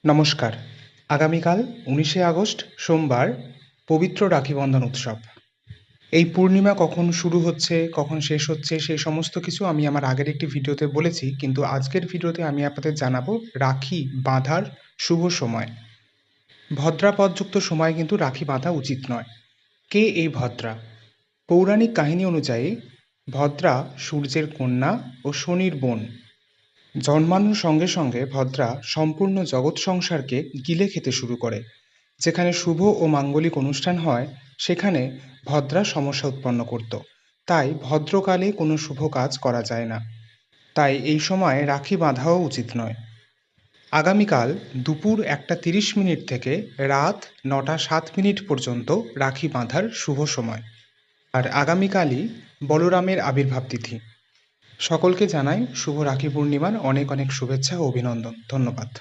নমস্কার। আগামীকাল ১৯শে আগস্ট সোমবার পবিত্র রাখি বন্ধন উৎসব। এই পূর্ণিমা কখন শুরু হচ্ছে, কখন শেষ হচ্ছে সেই সমস্ত কিছু আমি আমার আগের একটি ভিডিওতে বলেছি। কিন্তু আজকের ভিডিওতে আমি আপনাদের জানাবো রাখি বাঁধার শুভ সময়। ভদ্রাপদযুক্ত সময়ে কিন্তু রাখি বাঁধা উচিত নয়। কে এই ভদ্রা? পৌরাণিক কাহিনী অনুযায়ী ভদ্রা সূর্যের কন্যা ও শনির বোন। জন্মানোর সঙ্গে সঙ্গে ভদ্রা সম্পূর্ণ জগৎ সংসারকে গিলে খেতে শুরু করে। যেখানে শুভ ও মাঙ্গলিক অনুষ্ঠান হয় সেখানে ভদ্রা সমস্যা উৎপন্ন করত। তাই ভদ্রকালে কোনো শুভ কাজ করা যায় না। তাই এই সময় রাখি বাঁধাও উচিত নয়। আগামীকাল দুপুর 1:30 থেকে রাত 9:07 পর্যন্ত রাখি বাঁধার শুভ সময়। আর আগামীকালই বলরামের আবির্ভাব তিথি। সকলকে জানাই শুভ রাখি পূর্ণিমার অনেক অনেক শুভেচ্ছা ও অভিনন্দন। ধন্যবাদ।